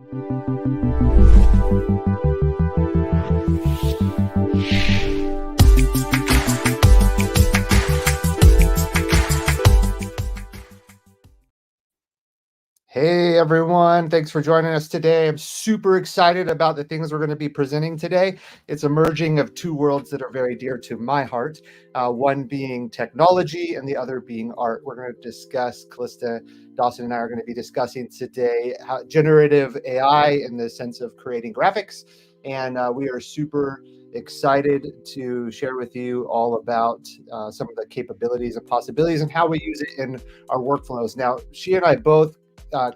Hey everyone, thanks for joining us today. I'm super excited about the things we're going to be presenting today. It's a merging of two worlds that are very dear to my heart, one being technology and the other being art. We're going to discuss, Callista Dawson and I are going to be discussing today generative AI in the sense of creating graphics. And we are super excited to share with you all about some of the capabilities and possibilities and how we use it in our workflows. Now, she and I both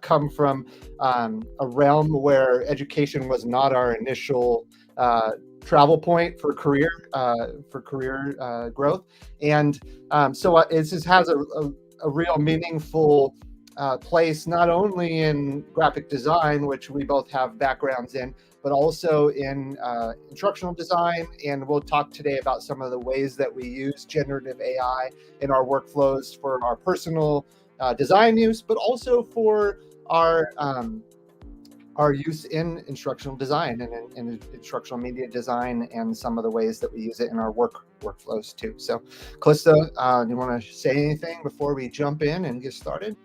come from a realm where education was not our initial travel point for career growth, and so it just has a real meaningful place not only in graphic design, which we both have backgrounds in, but also in instructional design. And we'll talk today about some of the ways that we use generative AI in our workflows for our personal design use, but also for our use in instructional design and in instructional media design, and some of the ways that we use it in our workflows too. So, Callista, do you want to say anything before we jump in and get started?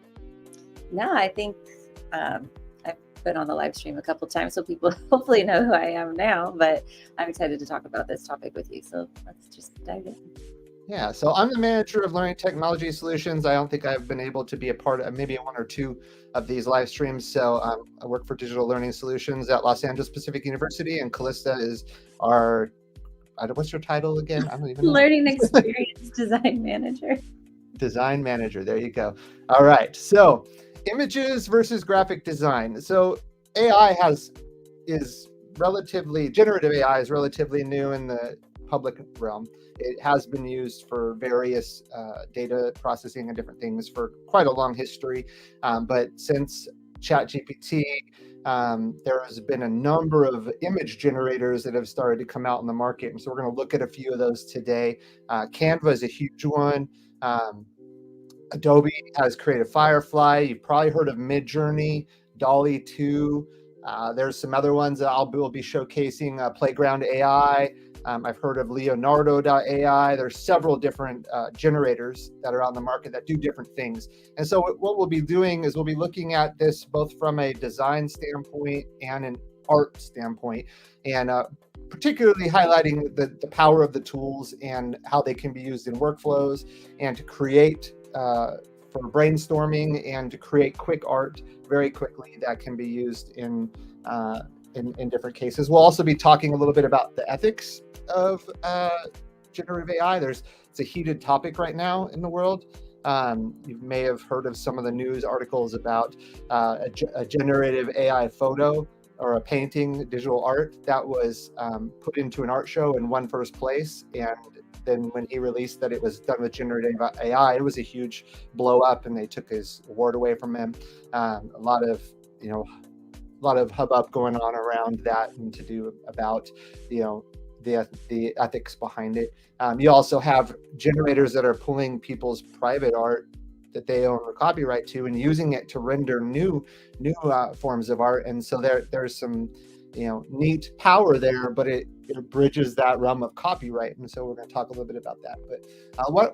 No, I think I've been on the live stream a couple times, so people hopefully know who I am now, but I'm excited to talk about this topic with you. So let's just dive in. Yeah, so I'm the manager of Learning Technology Solutions. I don't think I've been able to be a part of maybe one or two of these live streams. So I work for Digital Learning Solutions at Los Angeles Pacific University, and Callista is our, what's your title again? I don't even know. Learning Experience Design Manager. Design Manager, there you go. All right, so images versus graphic design. So generative AI is relatively new in the public realm. It has been used for various data processing and different things for quite a long history. But since ChatGPT, there has been a number of image generators that have started to come out in the market. And so we're going to look at a few of those today. Canva is a huge one. Adobe has created Firefly. You've probably heard of Midjourney, Dolly 2. There's some other ones that we'll be showcasing, Playground.ai. I've heard of Leonardo.ai. There's several different generators that are on the market that do different things. And so what we'll be doing is we'll be looking at this both from a design standpoint and an art standpoint, and particularly highlighting the power of the tools and how they can be used in workflows and to create for brainstorming and to create quick art very quickly that can be used in different cases. We'll also be talking a little bit about the ethics of generative AI. It's a heated topic right now in the world. You may have heard of some of the news articles about a generative AI photo or a painting, digital art that was put into an art show and won first place. And then when he released that it was done with generative AI, it was a huge blow up, and they took his award away from him. A lot of hubbub going on around that, and to do about the ethics behind it. You also have generators that are pulling people's private art that they own the copyright to and using it to render new forms of art. And so there's some neat power there, but it bridges that realm of copyright. And so we're going to talk a little bit about that. But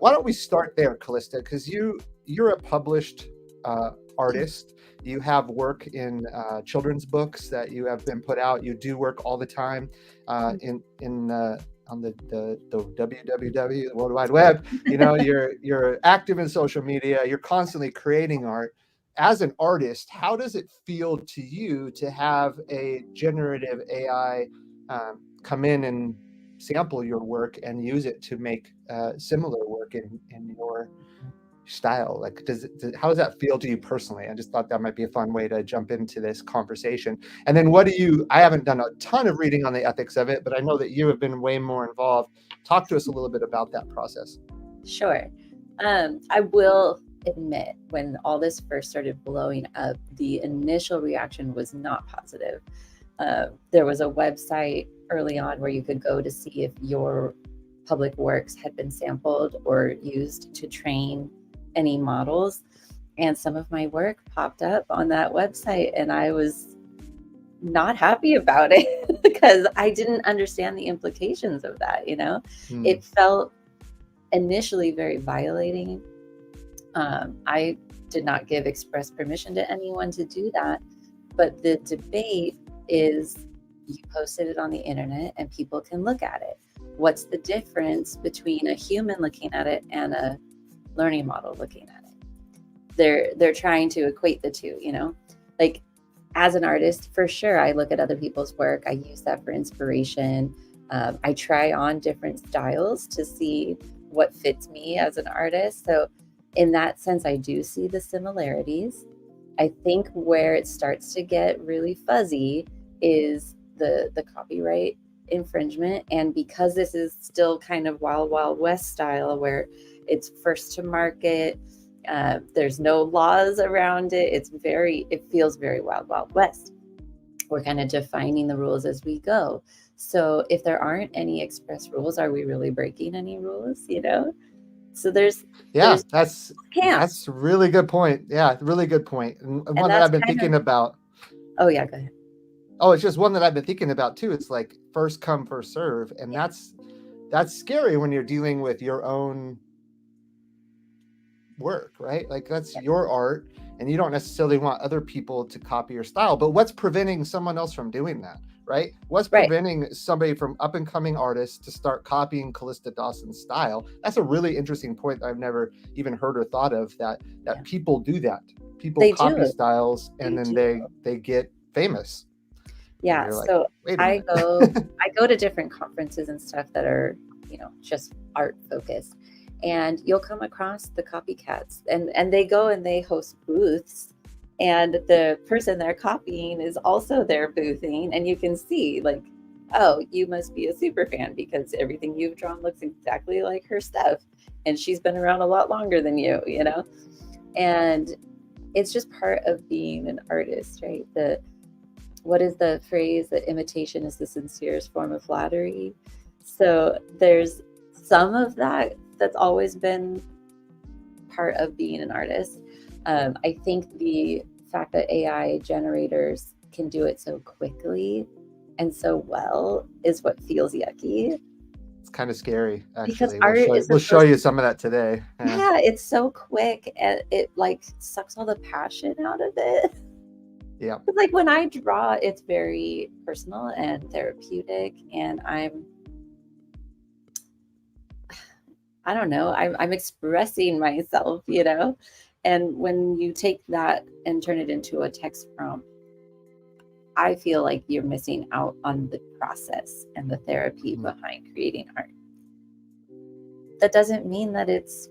why don't we start there, Callista? Because you're a published artist. You have work in children's books that you have been put out. You do work all the time on the www, the World Wide Web. You're active in social media. You're constantly creating art. As an artist, how does it feel to you to have a generative AI come in and sample your work and use it to make similar work in your style? Like, how does that feel to you personally? I just thought that might be a fun way to jump into this conversation. And then I haven't done a ton of reading on the ethics of it, but I know that you have been way more involved. Talk to us a little bit about that process. Sure. I will admit, when all this first started blowing up, the initial reaction was not positive. There was a website early on where you could go to see if your public works had been sampled or used to train any models, and some of my work popped up on that website, and I was not happy about it because I didn't understand the implications of that, you know? It felt initially very violating. I did not give express permission to anyone to do that, but the debate is you posted it on the internet and people can look at it. What's the difference between a human looking at it and a learning model looking at it? They're trying to equate the two, you know? Like, as an artist, for sure, I look at other people's work. I use that for inspiration. I try on different styles to see what fits me as an artist. So in that sense, I do see the similarities. I think where it starts to get really fuzzy is the copyright infringement. And because this is still kind of wild, wild west style where it's first to market, there's no laws around it. It feels very wild, wild west. We're kind of defining the rules as we go. So if there aren't any express rules, are we really breaking any rules, you know? So there's that's a really good point. Yeah, really good point. And one that I've been thinking about. Oh yeah, go ahead. Oh, it's just one that I've been thinking about too. It's like first come, first serve. And that's scary when you're dealing with your own work, right? Like that's your art and you don't necessarily want other people to copy your style. But what's preventing someone else from doing that, right? What's preventing somebody from up and coming artists to start copying Callista Dawson's style? That's a really interesting point that I've never even heard or thought of, that people do that. People copy styles and then they get famous. Yeah. So I go to different conferences and stuff that are, you know, just art focused. And you'll come across the copycats and they go and they host booths, and the person they're copying is also there boothing, and you can see like, oh, you must be a super fan because everything you've drawn looks exactly like her stuff, and she's been around a lot longer than you, you know? And it's just part of being an artist, right? What is the phrase that imitation is the sincerest form of flattery? So there's some of that that's always been part of being an artist. I think the fact that AI generators can do it so quickly and so well is what feels yucky. It's kind of scary, actually. Because art we'll show you some of that today. Yeah, it's so quick and it like sucks all the passion out of it. Yeah. Like when I draw, it's very personal and therapeutic, and I don't know, I'm expressing myself, you know? And when you take that and turn it into a text prompt, I feel like you're missing out on the process and the therapy behind creating art. That doesn't mean that it's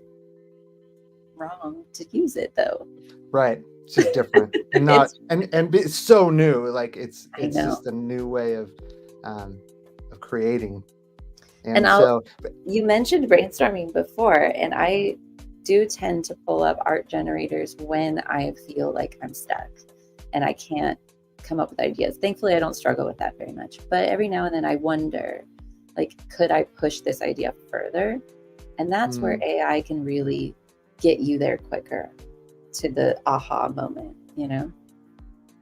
wrong to use it though. Right. It's just different and not, and it's so new. Like it's just a new way of creating. And so you mentioned brainstorming before, and I do tend to pull up art generators when I feel like I'm stuck and I can't come up with ideas. Thankfully, I don't struggle with that very much, but every now and then I wonder, like, could I push this idea further? And that's where AI can really get you there quicker to the aha moment, you know?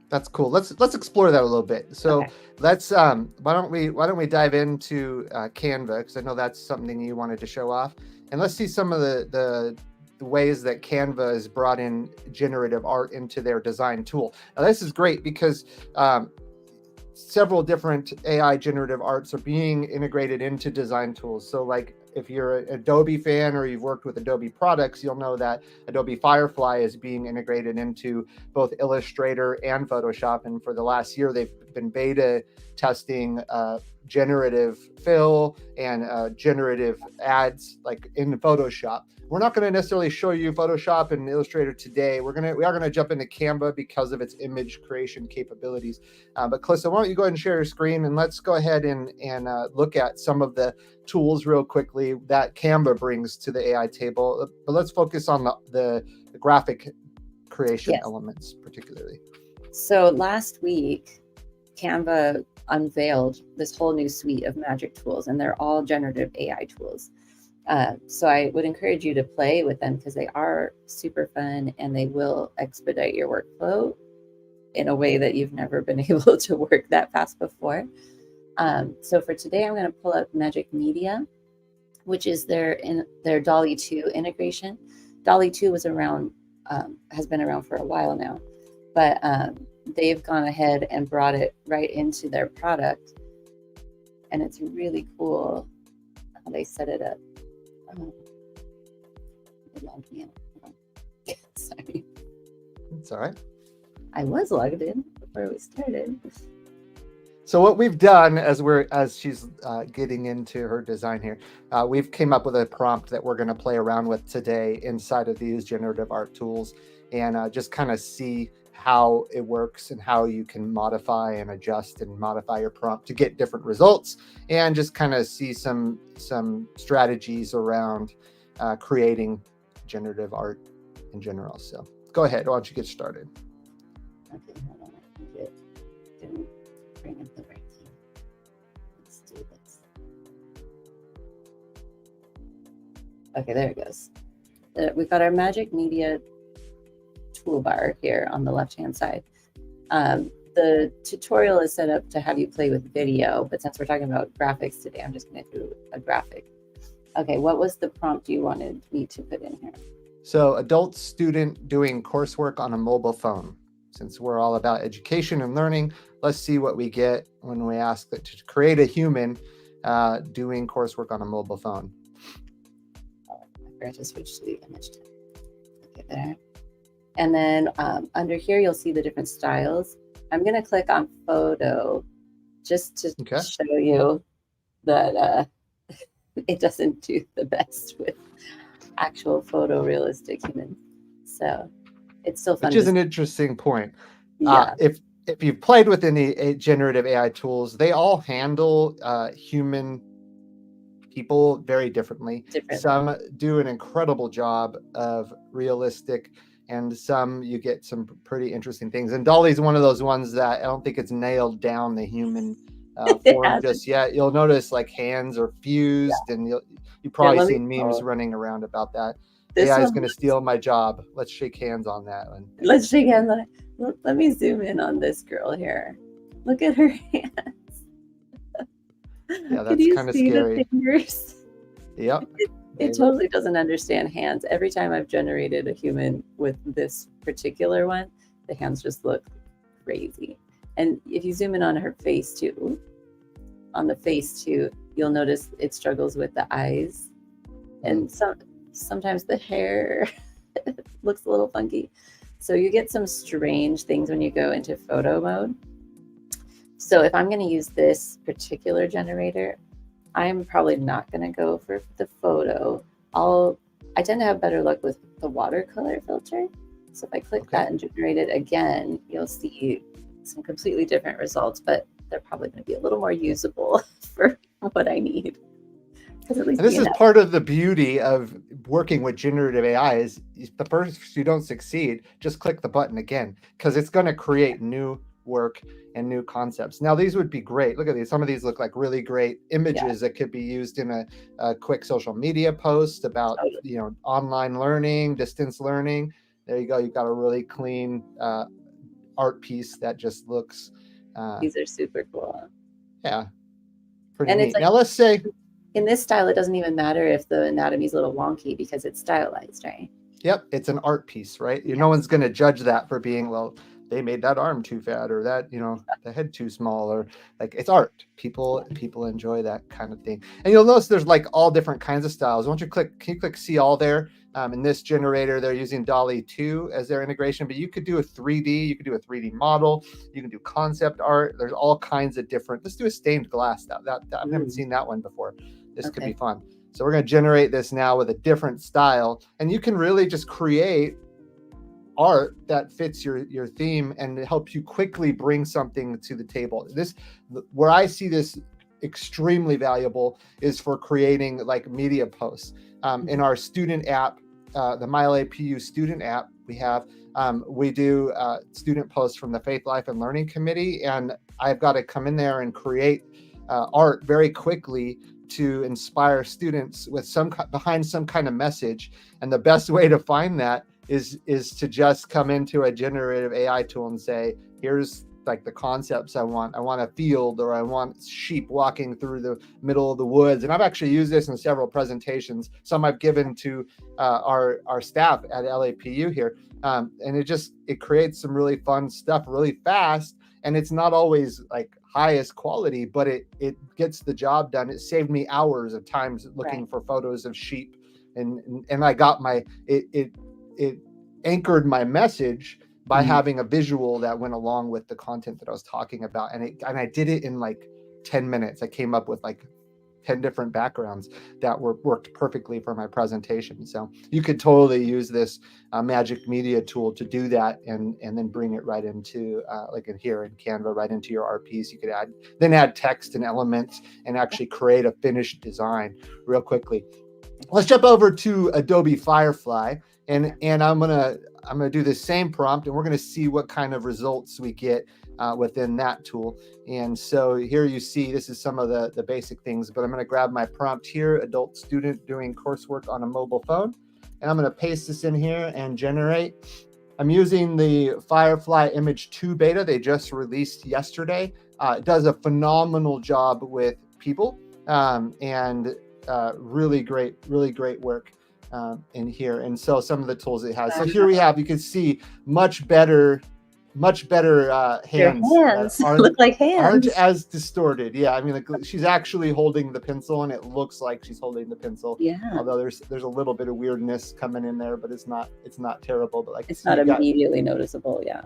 That's cool. Let's explore that a little bit. So let's why don't we dive into Canva, because I know that's something you wanted to show off, and let's see some of the ways that Canva has brought in generative art into their design tool. Now this is great because several different AI generative arts are being integrated into design tools. So like if you're an Adobe fan or you've worked with Adobe products, you'll know that Adobe Firefly is being integrated into both Illustrator and Photoshop. And for the last year, they've been beta testing generative fill and generative ads like in Photoshop. We're not going to necessarily show you Photoshop and Illustrator today. We are going to jump into Canva because of its image creation capabilities. But Callista, why don't you go ahead and share your screen, and let's go ahead and look at some of the tools real quickly that Canva brings to the AI table. But let's focus on the graphic creation elements particularly. So last week, Canva unveiled this whole new suite of magic tools, and they're all generative AI tools. So I would encourage you to play with them because they are super fun and they will expedite your workflow in a way that you've never been able to work that fast before. So for today, I'm going to pull up Magic Media, which is their DALL-E 2 integration. DALL-E 2 was around, has been around for a while now, but they've gone ahead and brought it right into their product, and it's really cool how they set it up. It logged me out. Sorry. It's all right. I was logged in before we started. So what we've done as she's getting into her design here, we've came up with a prompt that we're going to play around with today inside of these generative art tools, and just kind of see how it works and how you can modify and adjust and modify your prompt to get different results, and just kind of see some strategies around creating generative art in general. So go ahead, why don't you get started? Okay, hold on. Didn't bring up the right thing. Let's do this. Okay, there it goes. We've got our Magic Media toolbar here on the left-hand side. The tutorial is set up to have you play with video, but since we're talking about graphics today, I'm just going to do a graphic. Okay, what was the prompt you wanted me to put in here? So adult student doing coursework on a mobile phone. Since we're all about education and learning, let's see what we get when we ask that to create a human doing coursework on a mobile phone. Oh, I forgot to switch to the image tab. Okay, there. And then under here, you'll see the different styles. I'm going to click on photo just to show you that it doesn't do the best with actual photorealistic humans. So it's still fun. Which is an interesting point. Yeah. If you've played with any generative AI tools, they all handle human people very differently. Some do an incredible job of realistic, and some you get some pretty interesting things. And DALL-E's one of those ones that I don't think it's nailed down the human form just yet. You'll notice like hands are fused, and you've probably seen memes running around about that. AI is going to steal my job. Let's shake hands on that one. Let's shake hands on it. Let me zoom in on this girl here. Look at her hands. Yeah, that's kind of scary. The fingers? Yep. It totally doesn't understand hands. Every time I've generated a human with this particular one, the hands just look crazy. And if you zoom in on her face too, you'll notice it struggles with the eyes. And sometimes the hair looks a little funky. So you get some strange things when you go into photo mode. So if I'm going to use this particular generator, I'm probably not going to go for the photo. I tend to have better luck with the watercolor filter. So if I click that and generate it again, you'll see some completely different results, but they're probably going to be a little more usable for what I need. And this is part of the beauty of working with generative AI is the first you don't succeed, just click the button again, because it's going to create new work and new concepts. Now, these would be great. Look at these. Some of these look like really great images that could be used in a quick social media post about, online learning, distance learning. There you go. You've got a really clean art piece that just looks. These are super cool. Yeah. Pretty neat. Now, let's say. In this style, it doesn't even matter if the anatomy is a little wonky because it's stylized, right? Yep, it's an art piece, right? No one's going to judge that for being, well, they made that arm too fat, or that, the head too small, or like it's art. People enjoy that kind of thing. And you'll notice there's like all different kinds of styles. Can you click see all there? In this generator, they're using DALL-E 2 as their integration, but you could do a 3D, you could do a 3D model, you can do concept art. There's all kinds of different. Let's do a stained glass. That I haven't seen that one before. This could be fun. So we're going to generate this now with a different style, and you can really just create art that fits your theme and it helps you quickly bring something to the table. Where I see this extremely valuable is for creating like media posts. In our student app, the LAPU student app, we do student posts from the Faith, Life, and Learning Committee, and I've got to come in there and create art very quickly to inspire students with behind some kind of message. And the best way to find that is to just come into a generative AI tool and say, here's like the concepts I want a field, or I want sheep walking through the middle of the woods. And I've actually used this in several presentations. Some I've given to our staff at LAPU here. And it creates some really fun stuff really fast. And it's not always like highest quality, but it gets the job done. It saved me hours of times looking for photos of sheep. And I got it anchored my message by having a visual that went along with the content that I was talking about. And I did it in like 10 minutes. I came up with like 10 different backgrounds that worked perfectly for my presentation. So you could totally use this magic media tool to do that, and then bring it right into like in here in Canva, right into your RPs. You could add text and elements and actually create a finished design real quickly. Let's jump over to Adobe Firefly, and I'm gonna do the same prompt, and we're gonna see what kind of results we get within that tool. And so here you see, this is some of the basic things, but I'm gonna grab my prompt here, adult student doing coursework on a mobile phone, and I'm gonna paste this in here and generate. I'm using the Firefly Image 2 beta. They just released yesterday. It does a phenomenal job with people, and really great work in here. And so some of the tools it has. So here we have, you can see much better hands. Your hands look like hands. Aren't as distorted. Yeah, I mean, like, she's actually holding the pencil, and it looks like she's holding the pencil. Yeah. Although there's a little bit of weirdness coming in there, but it's not terrible. But like, it's not immediately noticeable. Yeah.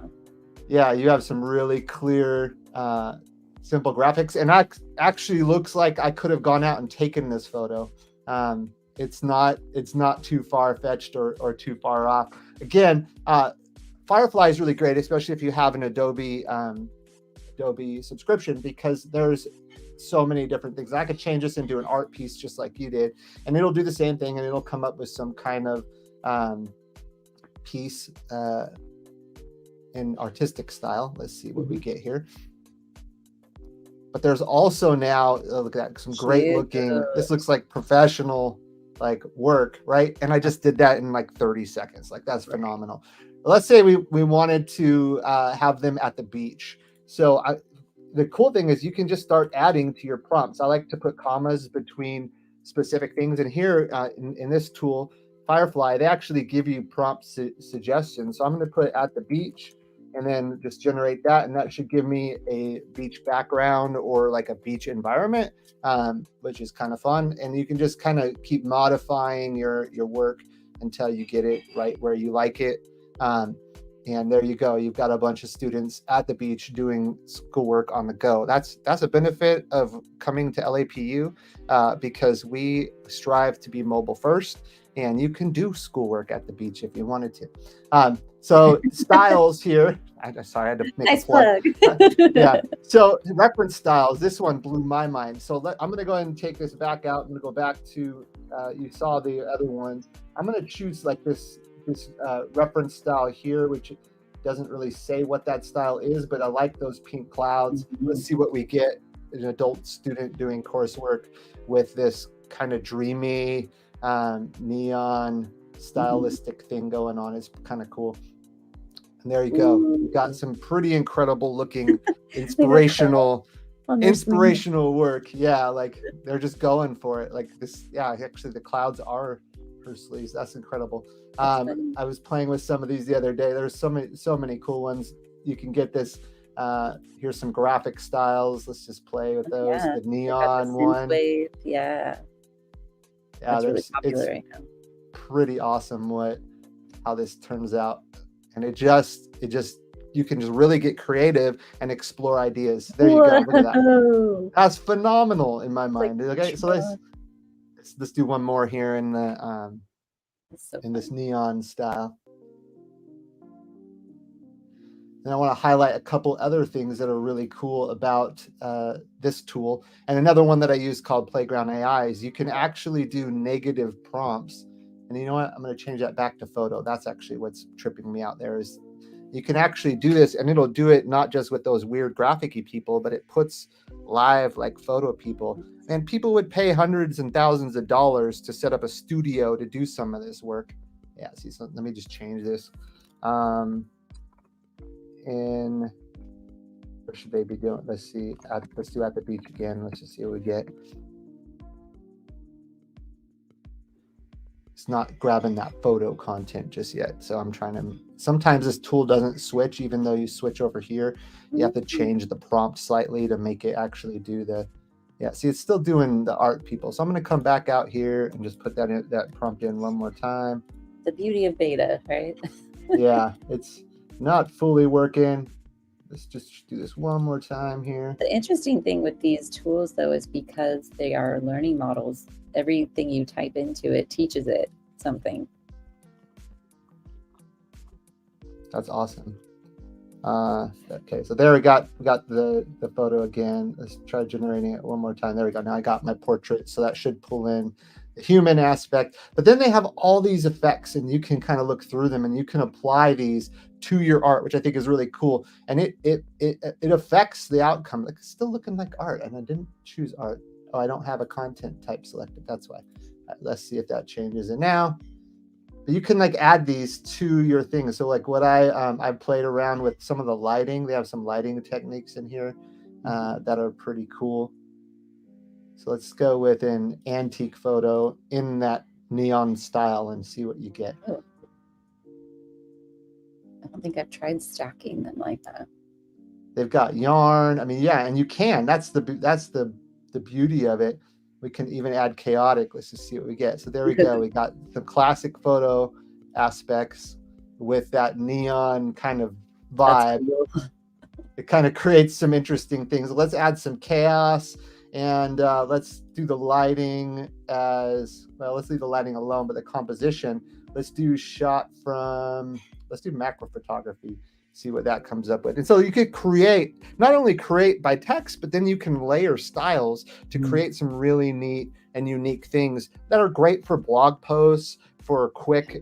Yeah, you have some really clear, simple graphics, and that actually looks like I could have gone out and taken this photo. It's not too far-fetched or too far off. Again, Firefly is really great, especially if you have an Adobe subscription, because there's so many different things. I could change this into an art piece just like you did, and it'll do the same thing, and it'll come up with some kind of piece in artistic style. Let's see what we get here. But there's also now, look at that, some great looking, this looks like professional like work, right? And I just did that in like 30 seconds. Like, that's phenomenal. Let's say we wanted to have them at the beach. So the cool thing is you can just start adding to your prompts. I like to put commas between specific things. And here in this tool, Firefly, they actually give you prompt suggestions. So I'm going to put at the beach, and then just generate that, and that should give me a beach background or like a beach environment, which is kind of fun. And you can just kind of keep modifying your work until you get it right where you like it. And there you go. You've got a bunch of students at the beach doing schoolwork on the go. That's a benefit of coming to LAPU, because we strive to be mobile first, and you can do schoolwork at the beach if you wanted to. So styles here. Sorry, I had to make nice a plug. Yeah. So reference styles. This one blew my mind. So I'm going to go ahead and take this back out. I'm going to go back to, you saw the other ones. I'm going to choose like this reference style here, which doesn't really say what that style is, but I like those pink clouds. Let's see what we get. An adult student doing coursework with this kind of dreamy neon stylistic thing going on. Is kind of cool. And there you go. We've got some pretty incredible looking inspirational work. Yeah, like they're just going for it. Like this, yeah, actually the clouds are her sleeves. That's incredible. I was playing with some of these the other day. There's so many cool ones. You can get this. Here's some graphic styles. Let's just play with those. Yeah, the neon one. Wave. Yeah, that's really popular right now. Pretty awesome how this turns out. And it just you can just really get creative and explore ideas. There you go. Look at that. That's phenomenal in my mind. Like, okay, so let's do one more here in the in this neon style. And I want to highlight a couple other things that are really cool about this tool. And another one that I use called Playground AI is you can actually do negative prompts. And you know what? I'm going to change that back to photo. That's actually what's tripping me out there, is you can actually do this, and it'll do it not just with those weird graphic-y people, but it puts live like photo people. And people would pay hundreds and thousands of dollars to set up a studio to do some of this work. Yeah, see, so let me just change this. And Or should they be doing? Let's see. Let's do at the beach again. Let's just see what we get. It's not grabbing that photo content just yet. So I'm trying to, sometimes this tool doesn't switch, even though you switch over here. You have to change the prompt slightly to make it actually do the, yeah, see, it's still doing the art, people. So I'm going to come back out here and just put that prompt in one more time. The beauty of beta, right? Yeah, it's not fully working. Let's just do this one more time here. The interesting thing with these tools, though, is because they are learning models, everything you type into it teaches it something. That's awesome. Okay, so there we got the photo again. Let's try generating it one more time. There we go. Now I got my portrait, so that should pull in the human aspect. But then they have all these effects, and you can kind of look through them, and you can apply these to your art, which I think is really cool. And it affects the outcome. Like, it's still looking like art, and I didn't choose art. Oh, I don't have a content type selected. That's why. Let's see if that changes it now. But you can like add these to your thing. So like what I've played around with some of the lighting. They have some lighting techniques in here that are pretty cool. So let's go with an antique photo in that neon style and see what you get. Oh. I don't think I've tried stacking them like that. They've got yarn. I mean, yeah, and you can. That's the beauty of it. We can even add chaotic. Let's just see what we get. So there we go. We got the classic photo aspects with that neon kind of vibe. Cool. It kind of creates some interesting things. Let's add some chaos, and let's do the lighting as well. Let's leave the lighting alone, but the composition, let's do let's do macro photography. See what that comes up with. And so you could not only create by text, but then you can layer styles to create some really neat and unique things that are great for blog posts, for quick,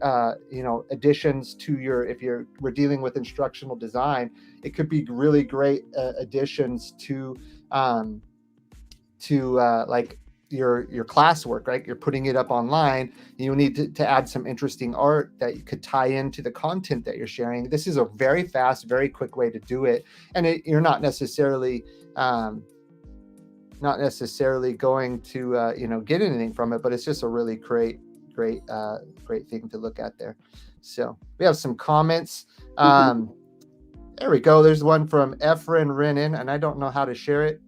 additions to we're dealing with instructional design. It could be really great additions to like your classwork, right? You're putting it up online. You need to add some interesting art that you could tie into the content that you're sharing. This is a very fast, very quick way to do it, and you're not necessarily going to get anything from it, but it's just a really great thing to look at there. So we have some comments. There we go. There's one from Efren Renan, and I don't know how to share it.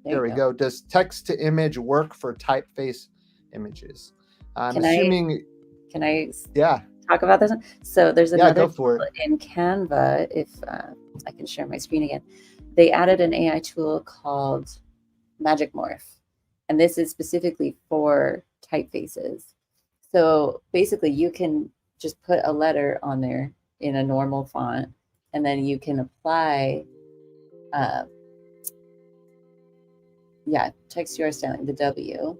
There we go. Does text to image work for typeface images? Can I talk about this one? So there's another go for it. In Canva, if I can share my screen again. They added an AI tool called Magic Morph, and this is specifically for typefaces. So basically you can just put a letter on there in a normal font, and then you can apply text URL styling, the W,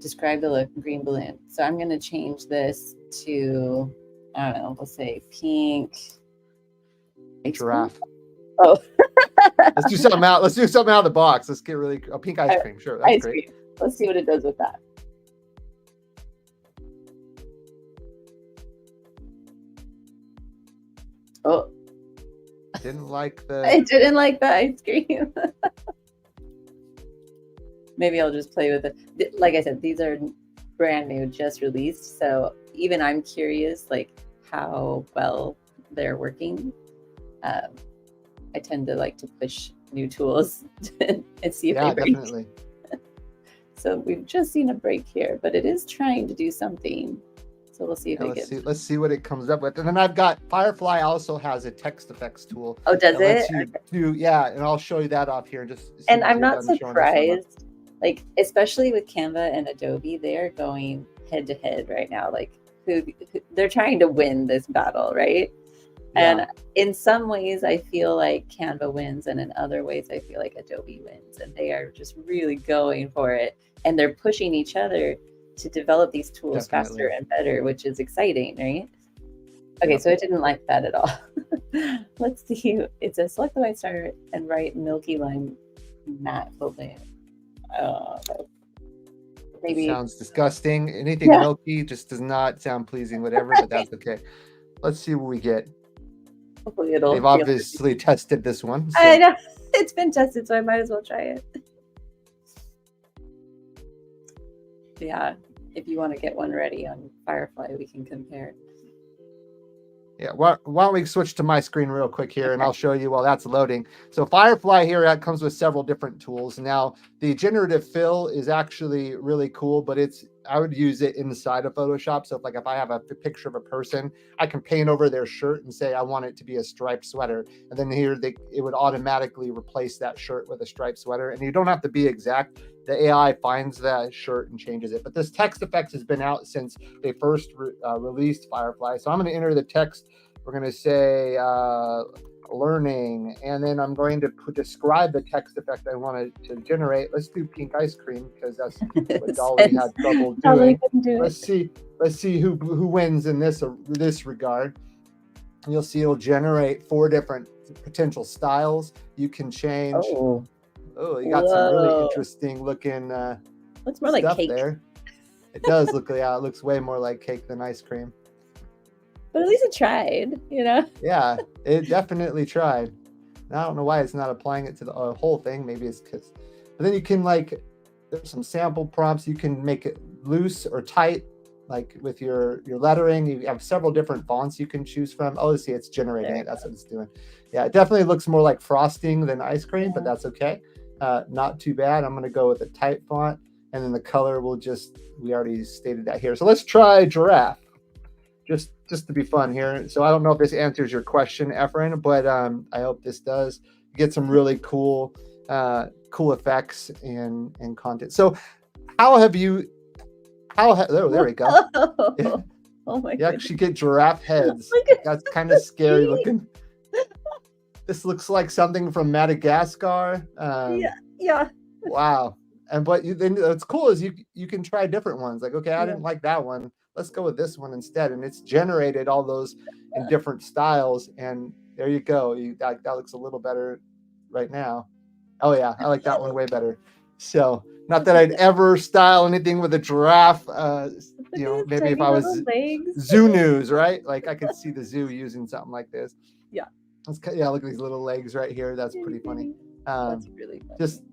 describe the look, green balloon. So I'm going to change this to, I don't know, let's say pink. Giraffe. Oh. Let's do something out. Let's do something out of the box. Let's get really pink ice cream. Sure, that's great. Cream. Let's see what it does with that. Oh. I didn't like the ice cream. Maybe I'll just play with it. Like I said, these are brand new, just released. So even I'm curious, like how well they're working. I tend to like to push new tools and see if they break. Definitely. So we've just seen a break here, but it is trying to do something. So we'll see if it gets. Let's see what it comes up with. And then I've got Firefly also has a text effects tool. Oh, does it? And I'll show you that off here. And I'm not surprised. Like, especially with Canva and Adobe, they're going head to head right now. Like, they're trying to win this battle, right? Yeah. And in some ways, I feel like Canva wins, and in other ways, I feel like Adobe wins. And they are just really going for it. And they're pushing each other to develop these tools faster and better, which is exciting, right? Okay, so it didn't like that at all. Let's see. It says select the white star and write Milky Lime matte balloon. Maybe sounds disgusting. Anything milky just does not sound pleasing, whatever, but that's okay. Let's see what we get. Hopefully it'll They've obviously tested this one. So. I know it's been tested, so I might as well try it. Yeah, if you want to get one ready on Firefly, we can compare. Yeah, why don't we switch to my screen real quick here, and I'll show you while that's loading. So Firefly here comes with several different tools. Now, the generative fill is actually really cool, but I would use it inside of Photoshop. So if I have a picture of a person, I can paint over their shirt and say I want it to be a striped sweater, and then here it would automatically replace that shirt with a striped sweater, and you don't have to be exact. The AI finds that shirt and changes it. But this text effect has been out since they first released Firefly. So I'm going to enter the text. We're going to say learning, and then I'm going to describe the text effect I want to generate. Let's do pink ice cream because that's what Dolly had trouble doing. Let's see who wins in this regard. You'll see it'll generate 4 different potential styles. You can change. Oh, you got some really interesting looking looks more like cake there. It does look, yeah, it looks way more like cake than ice cream. But at least it tried, you know? Yeah, it definitely tried. I don't know why it's not applying it to the whole thing. Maybe it's because, but then you can there's some sample prompts. You can make it loose or tight, like with your lettering. You have several different fonts you can choose from. Oh, see, it's generating it. That's what it's doing. Yeah, it definitely looks more like frosting than ice cream, but that's okay. Not too bad. I'm going to go with a type font, and then the color we already stated that here. So let's try giraffe, just to be fun here. So I don't know if this answers your question, Efren, but I hope this does. Get some really cool effects and content. So there we go. Oh my! You actually get giraffe heads. That's kind of scary looking. This looks like something from Madagascar. Yeah. Wow. But then what's cool is you can try different ones. Like, okay, I didn't like that one. Let's go with this one instead. And it's generated all those in different styles. And there you go. That looks a little better right now. Oh yeah, I like that one way better. So not that I'd ever style anything with a giraffe. Maybe if I was Zoo News, right? Like I could see the zoo using something like this. Yeah. Look at these little legs right here. That's pretty funny. That's really funny. Just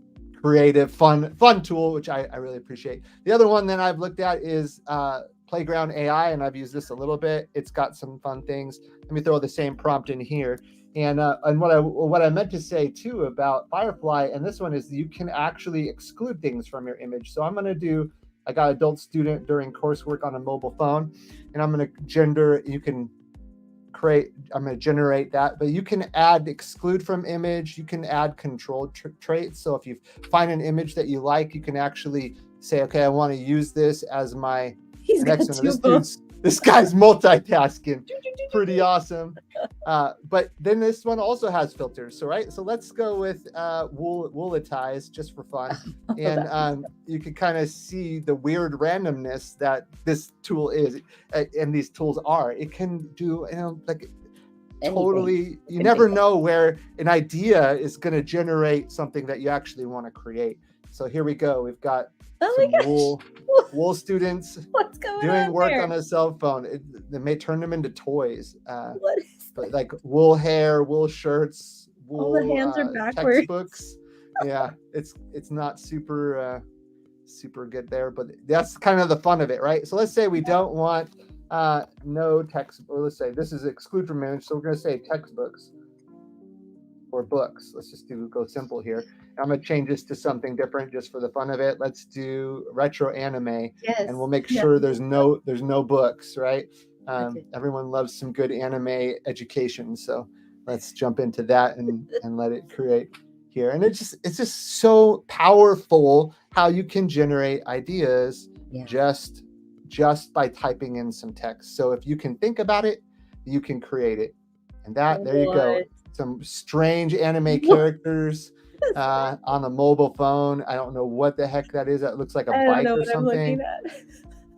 creative, fun tool, which I really appreciate. The other one that I've looked at is Playground AI, and I've used this a little bit. It's got some fun things. Let me throw the same prompt in here. And what I meant to say too about Firefly, and this one is you can actually exclude things from your image. So I got adult student during coursework on a mobile phone, and I'm going to generate that, but you can add exclude from image. You can add control traits. So if you find an image that you like, you can actually say, okay, I want to use this as my next one. This guy's multitasking. Pretty awesome. But then this one also has filters. So let's go with woolitize just for fun. And you can kind of see the weird randomness that this tool is, and these tools are. It can do, totally, you never know where an idea is going to generate something that you actually want to create. So here we go. We've got wool students doing work on a cell phone. They may turn them into toys. What is but like wool hair, wool shirts, wool all the hands are backwards. Textbooks. Yeah, it's not super good there, but that's kind of the fun of it, right? So let's say we don't want no text, or let's say this is exclude from image, so we're going to say textbooks or books. Let's just go simple here. I'm going to change this to something different just for the fun of it. Let's do retro anime, and we'll make sure there's no books, right? Everyone loves some good anime education, so let's jump into that and let it create here. And it's just so powerful how you can generate ideas just by typing in some text. So if you can think about it, you can create it. And there you go. Some strange anime characters on a mobile phone. I don't know what the heck that is. That looks like a bike or something.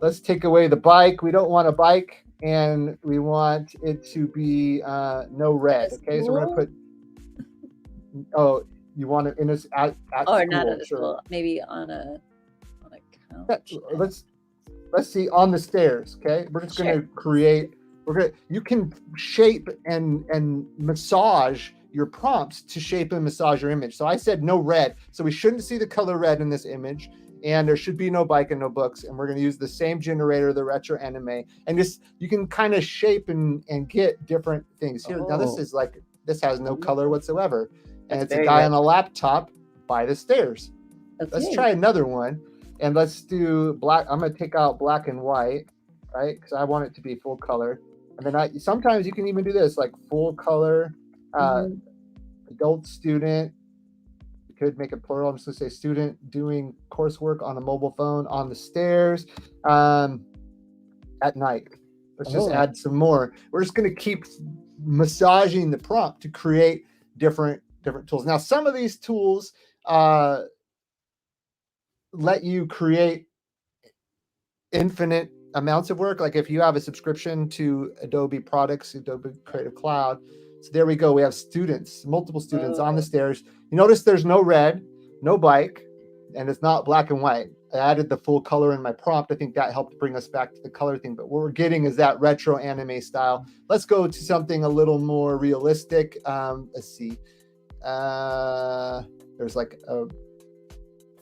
Let's take away the bike. We don't want a bike, and we want it to be no red. Okay, so we're gonna put. Oh, you want it in at or school? Not at a school. Maybe on a couch. Let's see on the stairs. Okay, we're just gonna create You can shape and massage your prompts to shape and massage your image. So I said no red. So we shouldn't see the color red in this image. And there should be no bike and no books. And we're going to use the same generator, the retro anime. And this, you can kind of shape and get different things here. Now this is like, this has no color whatsoever. And it's a guy on a laptop by the stairs. Okay. Let's try another one. And let's do black. I'm going to take out black and white, right? Because I want it to be full color. And then sometimes you can even do this, like full color, adult student. You could make it plural. I'm just gonna say student doing coursework on a mobile phone on the stairs at night. Let's just add some more. We're just gonna keep massaging the prompt to create different tools. Now, some of these tools let you create infinite amounts of work. Like if you have a subscription to Adobe products, Adobe Creative Cloud. So there we go. We have students, multiple students on the stairs. You notice there's no red, no bike, and it's not black and white. I added the full color in my prompt. I think that helped bring us back to the color thing. But what we're getting is that retro anime style. Let's go to something a little more realistic. Let's see. There's like a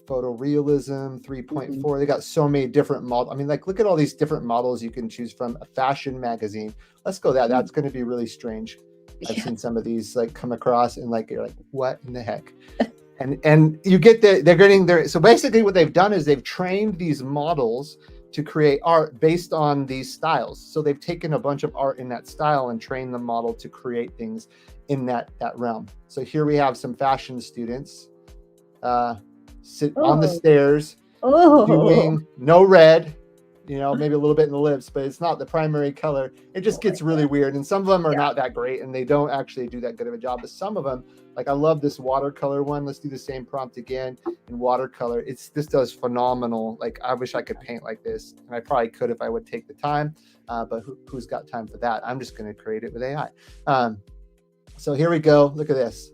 photorealism 3.4. They got so many different models. I mean, like, look at all these different models you can choose from. A fashion magazine. Let's go that. That's going to be really strange. I've seen some of these like come across and like, you're like, what in the heck? And you get they're getting there. So basically what they've done is they've trained these models to create art based on these styles. So they've taken a bunch of art in that style and trained the model to create things in that realm. So here we have some fashion students sit on the stairs doing no red, you know, maybe a little bit in the lips, but it's not the primary color. It just gets really weird. And some of them are not that great and they don't actually do that good of a job. But some of them, like I love this watercolor one. Let's do the same prompt again in watercolor. This does phenomenal. Like I wish I could paint like this. And I probably could if I would take the time, but who's got time for that? I'm just going to create it with AI. So here we go. Look at this.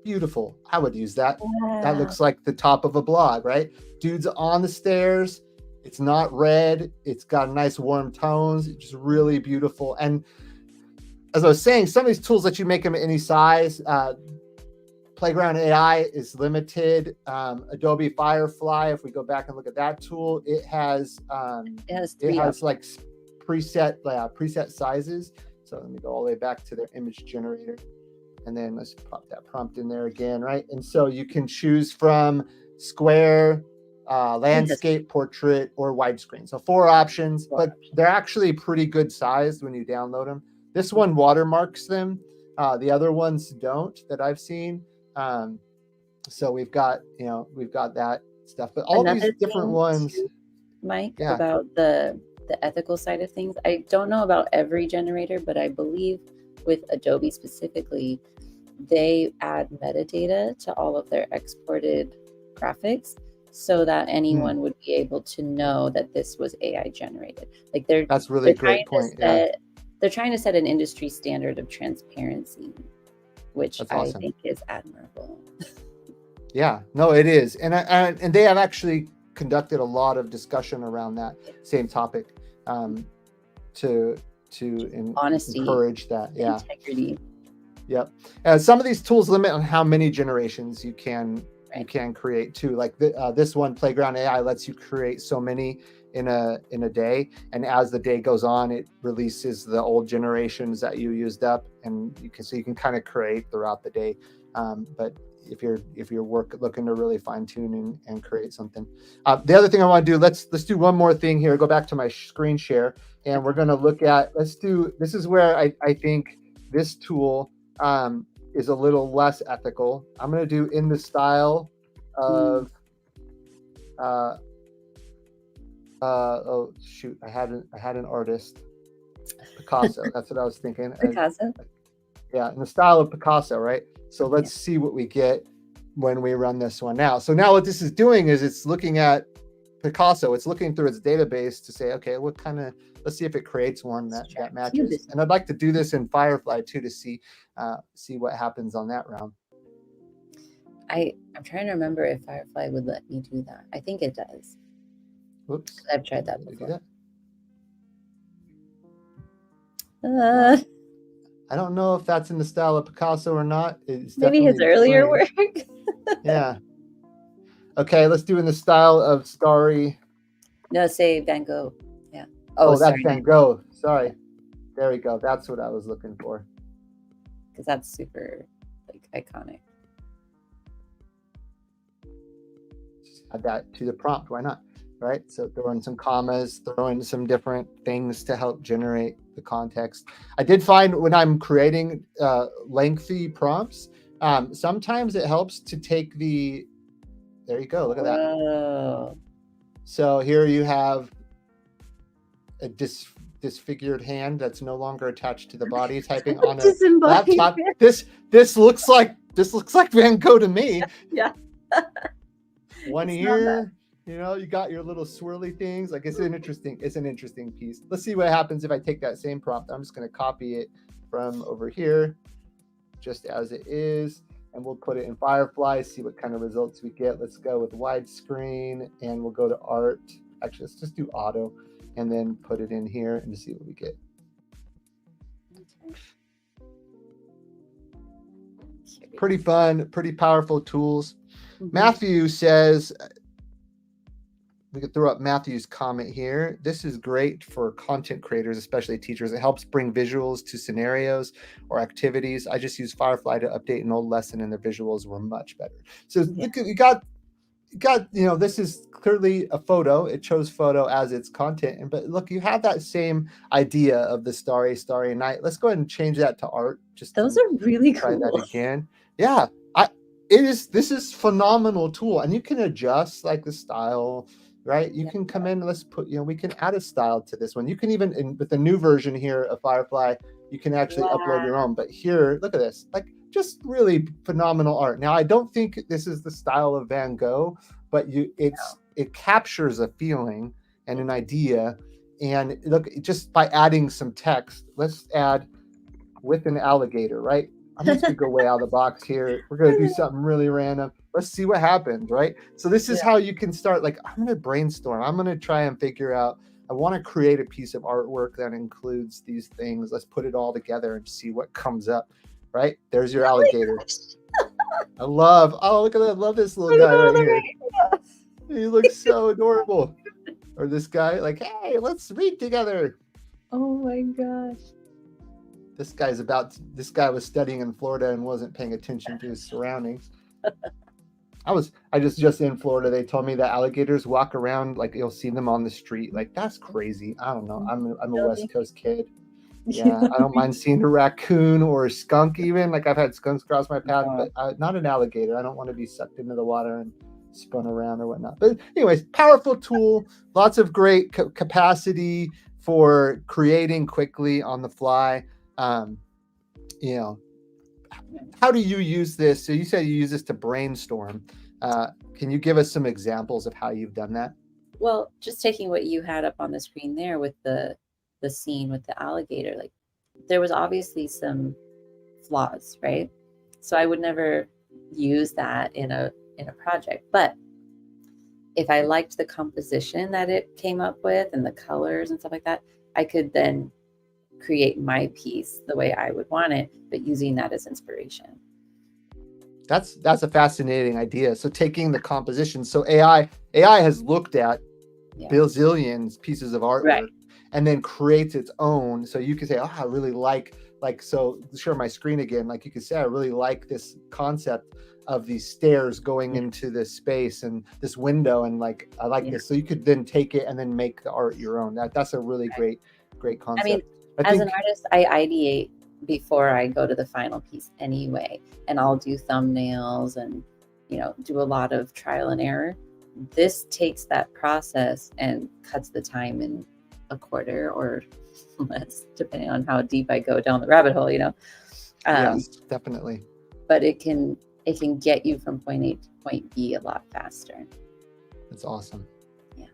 Beautiful. I would use that. Wow. That looks like the top of a blog, right? Dude's on the stairs. It's not red. It's got nice warm tones. It's just really beautiful. And as I was saying, some of these tools let you make them any size. Playground AI is limited. Adobe Firefly, if we go back and look at that tool, it has like preset sizes. So let me go all the way back to their image generator. And then let's pop that prompt in there again, right? And so you can choose from square, landscape, portrait, or widescreen. So 4 options, but they're actually pretty good sized when you download them. This one watermarks them. The other ones don't that I've seen. So we've got that stuff, but all these different ones. Too, Mike, about the ethical side of things. I don't know about every generator, but I believe with Adobe specifically, they add metadata to all of their exported graphics so that anyone would be able to know that this was AI generated. Like that's really a great point. They're trying to set an industry standard of transparency, which I think is admirable. Yeah, no, it is. And they have actually conducted a lot of discussion around that same topic to honesty, encourage that. Yeah. Integrity. Yep. Some of these tools limit on how many generations you can create too. Like this one, Playground AI, lets you create so many in a day, and as the day goes on, it releases the old generations that you used up, and you can kind of create throughout the day. But if you're looking to really fine tune and create something, the other thing I want to do, let's do one more thing here. Go back to my screen share, and we're going to look at. This is where I think this tool is a little less ethical. I'm going to do in the style of. Oh shoot! I had an artist, Picasso. That's what I was thinking. Picasso. Yeah, in the style of Picasso, right? So let's see what we get when we run this one now. So now what this is doing is it's looking at Picasso. It's looking through its database to say, okay, let's see if it creates one that matches. And I'd like to do this in Firefly too to see what happens on that round. I'm trying to remember if Firefly would let me do that. I think it does. Whoops. I've tried that before. Uh, I don't know if that's in the style of Picasso or not. It's maybe his definitely earlier doing, work. yeah. Okay, let's do in the style of Starry. No, say Van Gogh. Yeah. Oh, that's Sorry, Van Gogh. Sorry. There we go. That's what I was looking for. because that's super like iconic. Just add that to the prompt. Why not? Right. So throw in some commas, throw in some different things to help generate the context. I did find when I'm creating lengthy prompts, sometimes it helps to take the. There you go. Look at that. Whoa. So here you have a disfigured hand that's no longer attached to the body, typing on a Disembodied laptop. hand. This looks like Van Gogh to me. Yeah. One It's not ear, you know, you got your little swirly things. Like it's an interesting piece. Let's see what happens if I take that same prompt. I'm just going to copy it from over here, just as it is, and we'll put it in Firefly, see what kind of results we get. Let's go with widescreen, and we'll go to art. Actually, let's just do auto, and then put it in here and see what we get. Pretty fun, pretty powerful tools. Matthew says, we could throw up Matthew's comment here. This is great for content creators, especially teachers. It helps bring visuals to scenarios or activities. I just use Firefly to update an old lesson, and the visuals were much better. So look, you got, you know, this is clearly a photo. It chose photo as its content. But look, you have that same idea of the starry night. Let's go ahead and change that to art. Just those are really cool. Try that again. Yeah. This is phenomenal tool, and you can adjust like the style, right? You can come in, let's put, you know, we can add a style to this one. You can even, with the new version here of Firefly, you can actually upload your own. But here, look at this, like just really phenomenal art. Now, I don't think this is the style of Van Gogh, but it captures a feeling and an idea. And look, just by adding some text, let's add with an alligator, right? I'm just gonna go way out of the box here. We're gonna do something really random. Let's see what happens, right? So this is how you can start. Like, I'm gonna brainstorm. I'm gonna try and figure out. I want to create a piece of artwork that includes these things. Let's put it all together and see what comes up. Right? There's your alligator. Oh, look at that! I love this little guy right here. He looks so adorable. Or this guy, like, hey, let's read together. Oh my gosh. This guy was studying in Florida and wasn't paying attention to his surroundings. I just in Florida. They told me that alligators walk around, like you'll see them on the street. Like, that's crazy. I don't know. I'm a West Coast kid. Yeah, I don't mind seeing a raccoon or a skunk even. Like, I've had skunks cross my path, but not an alligator. I don't want to be sucked into the water and spun around or whatnot. But anyways, powerful tool. Lots of great capacity for creating quickly on the fly. You know, how do you use this? So you said you use this to brainstorm. Can you give us some examples of how you've done that? Well, just taking what you had up on the screen there with the scene with the alligator, like there was obviously some flaws, right? So I would never use that in a project. But if I liked the composition that it came up with and the colors and stuff like that, I could then create my piece the way I would want it, but using that as inspiration. That's a fascinating idea. So taking the composition, so AI has looked at bazillions pieces of artwork and then creates its own. So you can say, oh, I really like, so share my screen again. Like you could say, I really like this concept of these stairs going into this space and this window. And like, I like this. So you could then take it and then make the art your own. That's a really great concept. I mean, as an artist, I ideate before I go to the final piece anyway, and I'll do thumbnails and, you know, do a lot of trial and error. This takes that process and cuts the time in a quarter or less, depending on how deep I go down the rabbit hole, you know. Yes, definitely. But it can get you from point A to point B a lot faster. That's awesome. Yeah.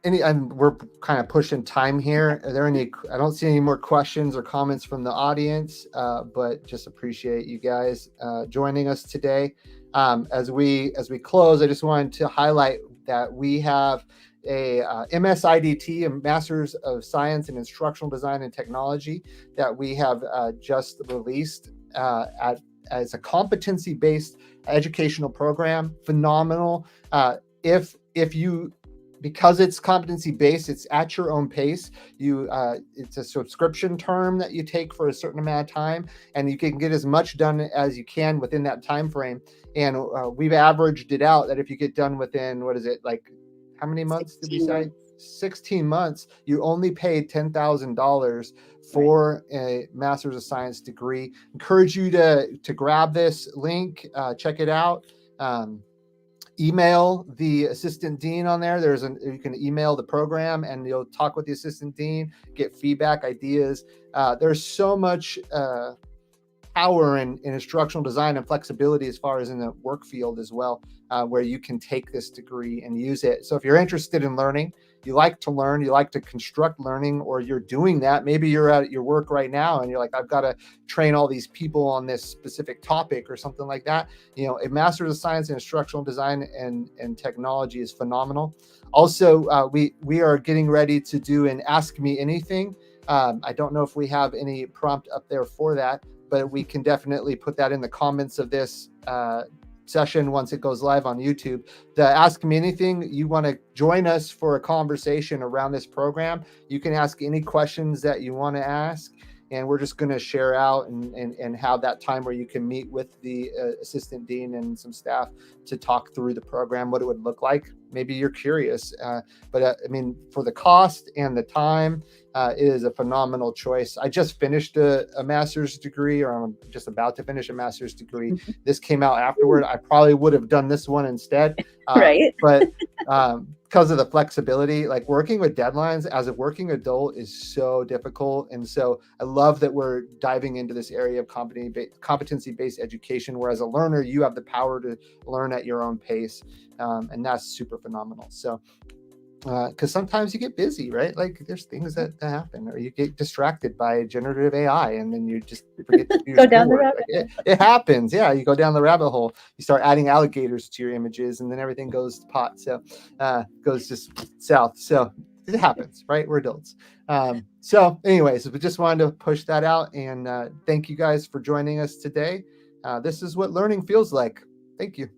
And we're kind of pushing time here. Are there any? I don't see any more questions or comments from the audience, but just appreciate you guys joining us today. As we close, I just wanted to highlight that we have a MSIDT, a Master's of Science in Instructional Design and Technology, that we have just released as a competency-based educational program. Phenomenal. If you, because it's competency-based, it's at your own pace. It's a subscription term that you take for a certain amount of time, and you can get as much done as you can within that time frame. And we've averaged it out that if you get done within, what is it, like, how many months did we say? 16 months, you only paid $10,000 for a Master's of Science degree. Encourage you to grab this link, check it out. Email the assistant dean on there. You can email the program and you'll talk with the assistant dean, get feedback, ideas. There's so much power in instructional design and flexibility as far as in the work field as well, where you can take this degree and use it. So if you're interested in learning, you like to learn, you like to construct learning, or you're doing that, maybe you're at your work right now and you're like, I've got to train all these people on this specific topic or something like that. A Master's of Science in Instructional Design and Technology is phenomenal. Also, we are getting ready to do an Ask Me Anything. I don't know if we have any prompt up there for that, but we can definitely put that in the comments of this session once it goes live on YouTube. To Ask Me Anything, you want to join us for a conversation around this program, you can ask any questions that you want to ask, and we're just going to share out and have that time where you can meet with the assistant dean and some staff to talk through the program, what it would look like. Maybe you're curious, but I mean, for the cost and the time, it is a phenomenal choice. I just finished a master's degree, or I'm just about to finish a master's degree. This came out afterward. I probably would have done this one instead, right? But because of the flexibility, like working with deadlines as a working adult is so difficult. And so I love that we're diving into this area of competency-based education, where as a learner, you have the power to learn at your own pace. And that's super phenomenal. So, because sometimes you get busy, right? Like there's things that happen, or you get distracted by generative AI, and then you just forget to do Go down the rabbit hole. It happens. Yeah, you go down the rabbit hole. You start adding alligators to your images, and then everything goes to pot. So goes just south. So it happens, right? We're adults. So anyways, we just wanted to push that out, and thank you guys for joining us today. This is what learning feels like. Thank you.